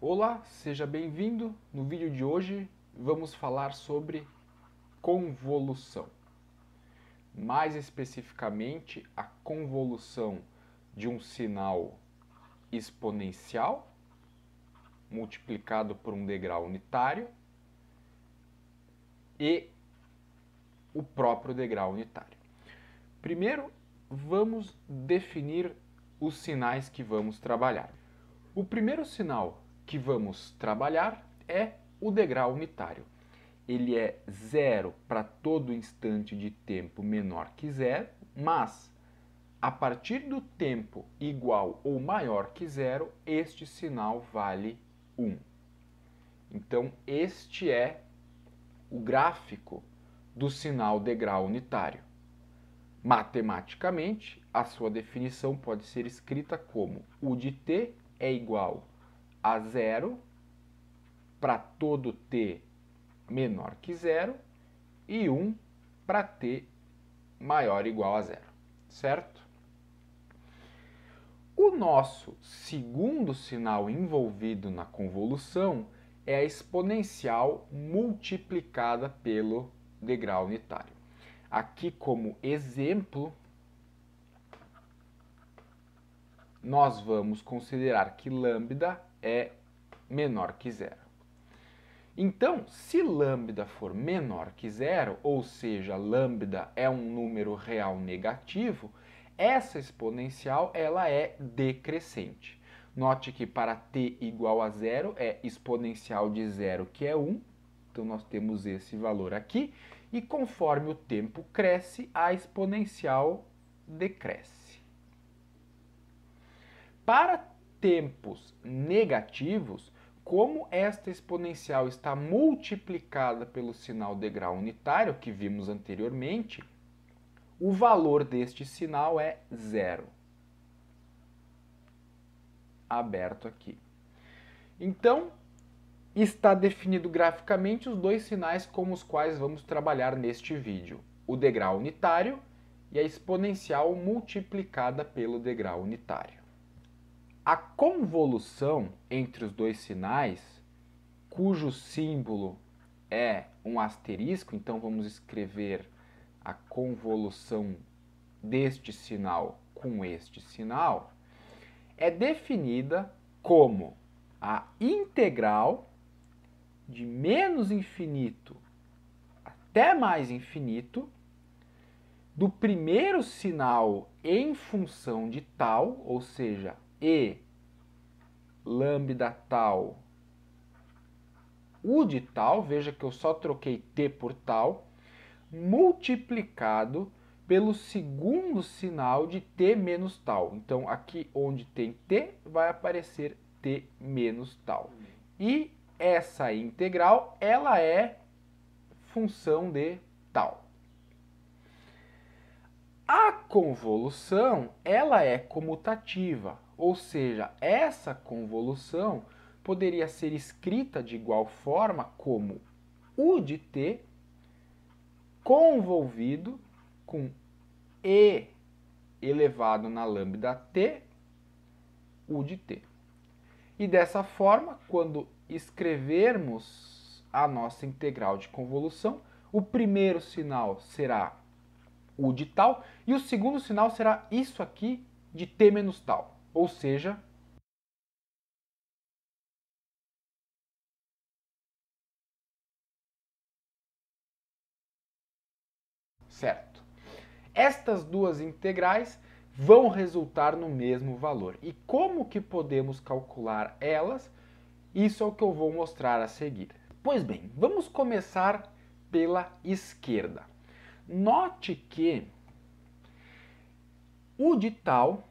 Olá, seja bem-vindo. No vídeo de hoje vamos falar sobre convolução. Mais especificamente, a convolução de um sinal exponencial multiplicado por um degrau unitário e o próprio degrau unitário. Primeiro, vamos definir os sinais que vamos trabalhar. O primeiro sinal que vamos trabalhar é o degrau unitário. Ele é zero para todo instante de tempo menor que zero, mas a partir do tempo igual ou maior que zero, este sinal vale 1. Então, este é o gráfico do sinal degrau unitário. Matematicamente, a sua definição pode ser escrita como U de t é igual a zero para todo t menor que zero e 1 para t maior ou igual a zero, certo? O nosso segundo sinal envolvido na convolução é a exponencial multiplicada pelo degrau unitário. Aqui, como exemplo, nós vamos considerar que lambda é menor que zero. Então, se lambda for menor que zero, ou seja, lambda é um número real negativo, essa exponencial ela é decrescente. Note que para t igual a zero é exponencial de zero, que é 1. Então, nós temos esse valor aqui. E conforme o tempo cresce, a exponencial decresce. Para tempos negativos, como esta exponencial está multiplicada pelo sinal degrau unitário, que vimos anteriormente, o valor deste sinal é zero. Aberto aqui. Então, está definido graficamente os dois sinais com os quais vamos trabalhar neste vídeo. O degrau unitário e a exponencial multiplicada pelo degrau unitário. A convolução entre os dois sinais, cujo símbolo é um asterisco, então vamos escrever a convolução deste sinal com este sinal, é definida como a integral de menos infinito até mais infinito do primeiro sinal em função de tal, ou seja, e lambda tal, u de tal, veja que eu só troquei t por tal, multiplicado pelo segundo sinal de t menos tal. Então, aqui onde tem t, vai aparecer t menos tal. E essa integral, ela é função de tal. A convolução, ela é comutativa, ou seja, essa convolução poderia ser escrita de igual forma como u de t convolvido com e elevado na lambda t, u de t. E dessa forma, quando escrevermos a nossa integral de convolução, o primeiro sinal será u de tal, e o segundo sinal será isso aqui de t menos tal, ou seja, certo. Estas duas integrais vão resultar no mesmo valor. E como que podemos calcular elas? Isso é o que eu vou mostrar a seguir. Pois bem, vamos começar pela esquerda. Note que o de tal,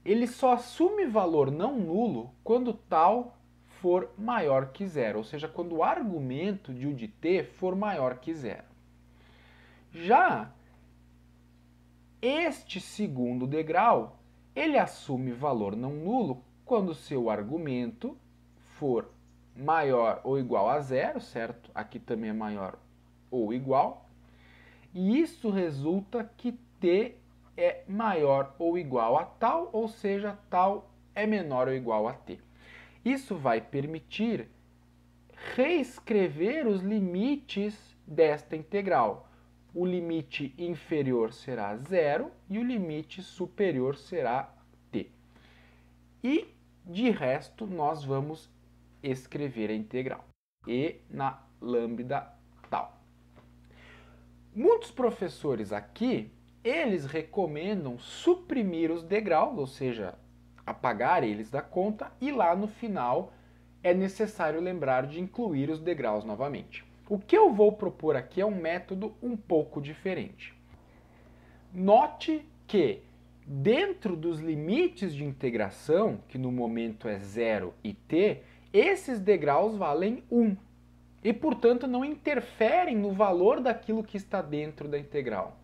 ele só assume valor não nulo quando tal for maior que zero, ou seja, quando o argumento de u de t for maior que zero. Já este segundo degrau, ele assume valor não nulo quando seu argumento for maior ou igual a zero, certo? Aqui também é maior ou igual. E isso resulta que t é maior ou igual a tal, ou seja, tal é menor ou igual a t. Isso vai permitir reescrever os limites desta integral. O limite inferior será 0 e o limite superior será t. E, de resto, nós vamos escrever a integral. E na lambda tal. Muitos professores aqui, eles recomendam suprimir os degraus, ou seja, apagar eles da conta, e lá no final é necessário lembrar de incluir os degraus novamente. O que eu vou propor aqui é um método um pouco diferente. Note que dentro dos limites de integração, que no momento é 0 e t, esses degraus valem 1 e, portanto, não interferem no valor daquilo que está dentro da integral.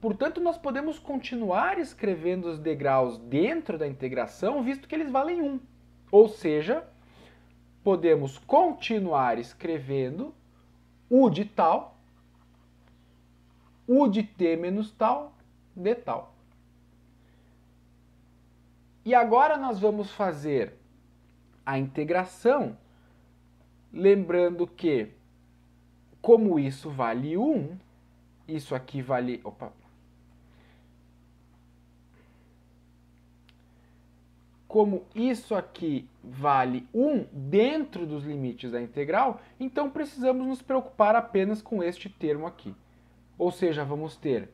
Portanto, nós podemos continuar escrevendo os degraus dentro da integração, visto que eles valem 1. Ou seja, podemos continuar escrevendo u de tal, u de t menos tal, de tal. E agora nós vamos fazer a integração, lembrando que, como isso vale 1, isso aqui vale... Como isso aqui vale 1 dentro dos limites da integral, então precisamos nos preocupar apenas com este termo aqui. Ou seja, vamos ter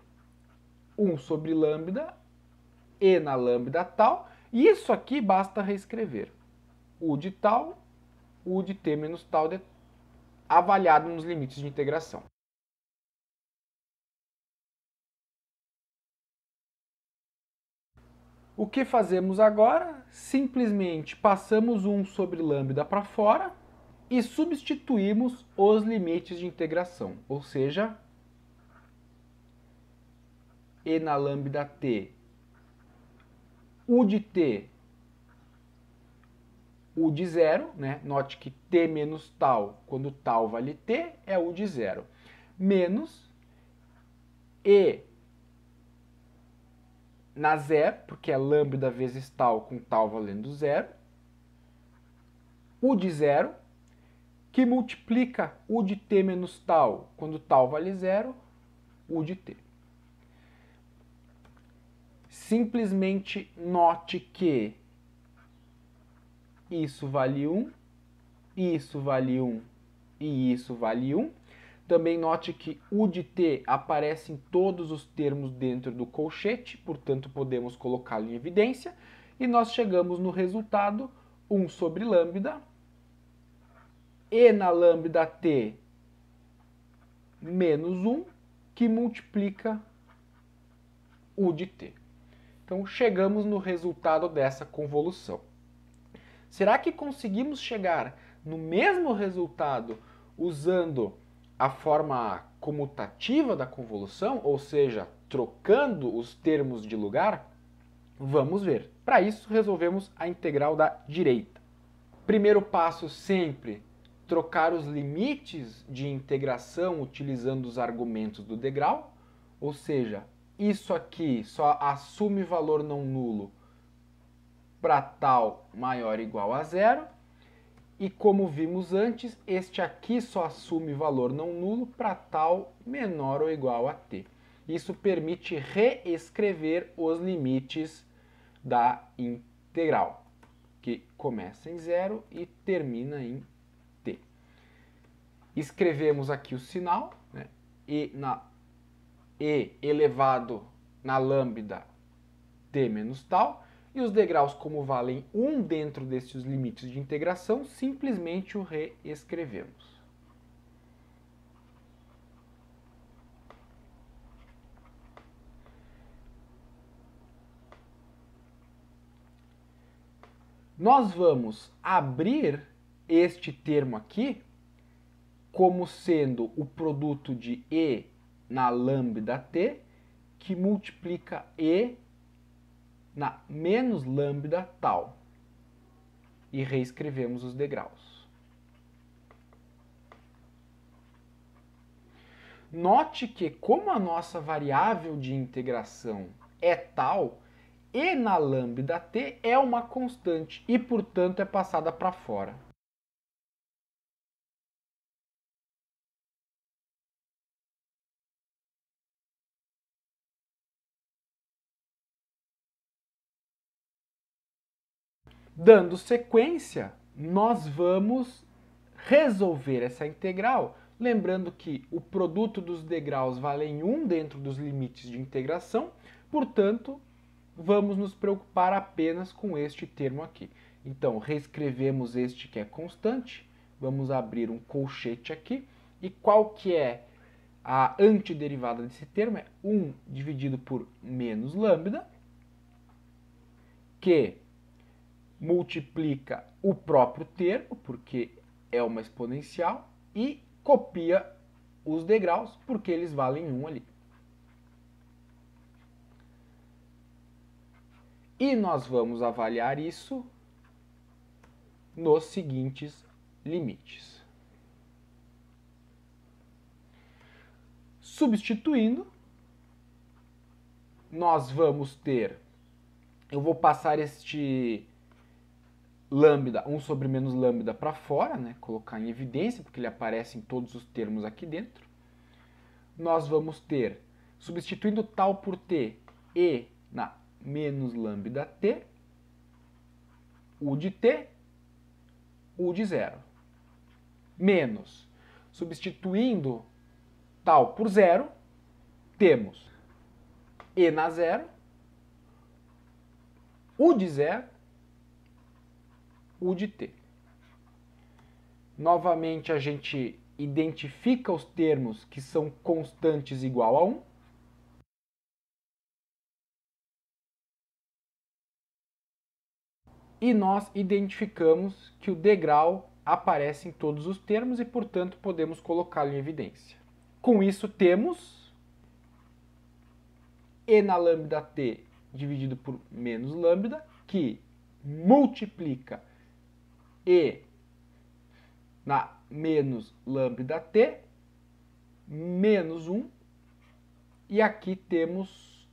1 sobre lambda e na lambda tal, e isso aqui basta reescrever. U de tal, U de t menos tal, avaliado nos limites de integração. O que fazemos agora? Simplesmente passamos 1 sobre lambda para fora e substituímos os limites de integração, ou seja, e na lambda t, u de t, u de 0, né? Note que t menos tal, quando tal vale t, é u de 0, menos e na 0, porque é lambda vezes tal com tal valendo 0, u de 0, que multiplica u de t menos tal, quando tal vale 0, u de t. Simplesmente note que isso vale 1, isso vale 1 e isso vale 1. Também note que u de t aparece em todos os termos dentro do colchete, portanto podemos colocá-lo em evidência. E nós chegamos no resultado 1 sobre lambda e na lambda t menos 1, que multiplica u de t. Então chegamos no resultado dessa convolução. Será que conseguimos chegar no mesmo resultado usando a forma comutativa da convolução, ou seja, trocando os termos de lugar? Vamos ver. Para isso, resolvemos a integral da direita. Primeiro passo sempre, trocar os limites de integração utilizando os argumentos do degrau, ou seja, isso aqui só assume valor não nulo para tal maior ou igual a 0, e como vimos antes, este aqui só assume valor não nulo para tal menor ou igual a t. Isso permite reescrever os limites da integral, que começa em 0 e termina em t. Escrevemos aqui o sinal, né? E elevado na lambda t menos tal, e os degraus, como valem 1 dentro desses limites de integração, simplesmente o reescrevemos. Nós vamos abrir este termo aqui como sendo o produto de e na lambda t, que multiplica e na menos lambda tal. E reescrevemos os degraus. Note que, como a nossa variável de integração é tal, E na lambda t é uma constante e, portanto, é passada para fora. Dando sequência, nós vamos resolver essa integral, lembrando que o produto dos degraus vale em 1 dentro dos limites de integração, portanto, vamos nos preocupar apenas com este termo aqui. Então, reescrevemos este que é constante, vamos abrir um colchete aqui, e qual que é a antiderivada desse termo? É 1 dividido por menos lambda, que multiplica o próprio termo, porque é uma exponencial, e copia os degraus, porque eles valem 1 ali. E nós vamos avaliar isso nos seguintes limites. Substituindo, nós vamos ter, eu vou passar este lambda, 1 sobre menos lambda para fora, né? Colocar em evidência, porque ele aparece em todos os termos aqui dentro. Nós vamos ter, substituindo tal por t, e na menos lambda t, u de t, u de zero. Menos, substituindo tal por zero, temos e na zero, u de zero, u de t. Novamente a gente identifica os termos que são constantes igual a 1. E nós identificamos que o degrau aparece em todos os termos e, portanto, podemos colocá-lo em evidência. Com isso temos e na lambda t dividido por menos lambda, que multiplica e na menos lambda t, menos 1, e aqui temos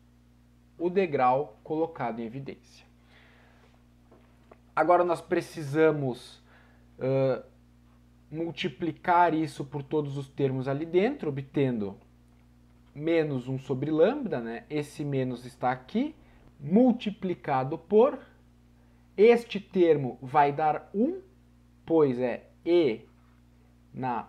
o degrau colocado em evidência. Agora nós precisamos multiplicar isso por todos os termos ali dentro, obtendo menos 1 sobre lambda, né? Esse menos está aqui, multiplicado por, este termo vai dar 1, pois é e na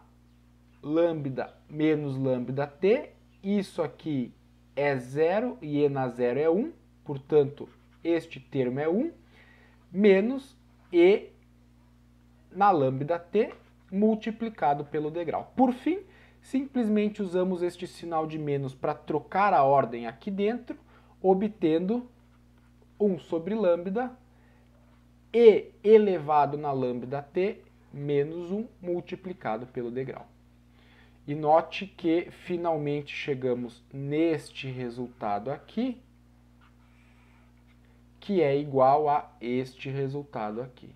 lambda menos lambda t, isso aqui é 0 e e na 0 é 1, portanto, este termo é 1, menos e na lambda t multiplicado pelo degrau. Por fim, simplesmente usamos este sinal de menos para trocar a ordem aqui dentro, obtendo 1 sobre lambda e elevado na lambda t menos 1 multiplicado pelo degrau. E note que finalmente chegamos neste resultado aqui, que é igual a este resultado aqui.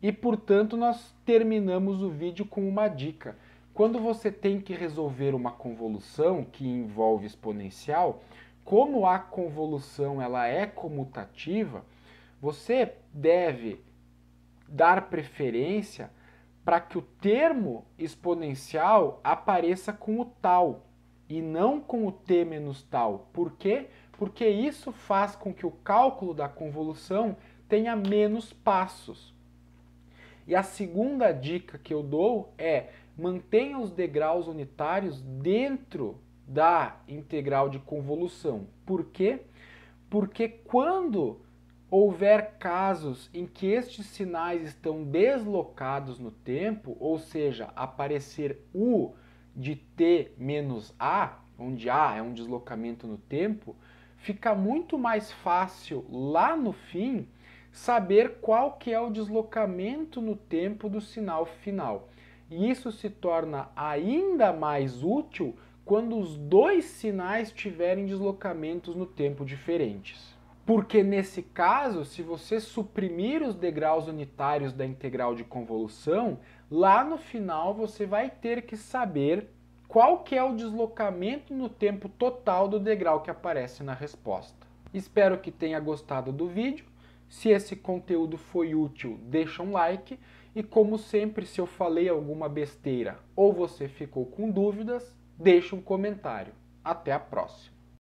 E, portanto, nós terminamos o vídeo com uma dica. Quando você tem que resolver uma convolução que envolve exponencial, como a convolução ela é comutativa, você deve dar preferência para que o termo exponencial apareça com o tal e não com o t menos tal. Por quê? Porque isso faz com que o cálculo da convolução tenha menos passos. E a segunda dica que eu dou é: mantenha os degraus unitários dentro da integral de convolução. Por quê? Porque quando houver casos em que estes sinais estão deslocados no tempo, ou seja, aparecer u de t menos a, onde a é um deslocamento no tempo, fica muito mais fácil lá no fim saber qual que é o deslocamento no tempo do sinal final. E isso se torna ainda mais útil quando os dois sinais tiverem deslocamentos no tempo diferentes. Porque nesse caso, se você suprimir os degraus unitários da integral de convolução, lá no final você vai ter que saber qual que é o deslocamento no tempo total do degrau que aparece na resposta. Espero que tenha gostado do vídeo. Se esse conteúdo foi útil, deixa um like. E como sempre, se eu falei alguma besteira ou você ficou com dúvidas, deixa um comentário. Até a próxima!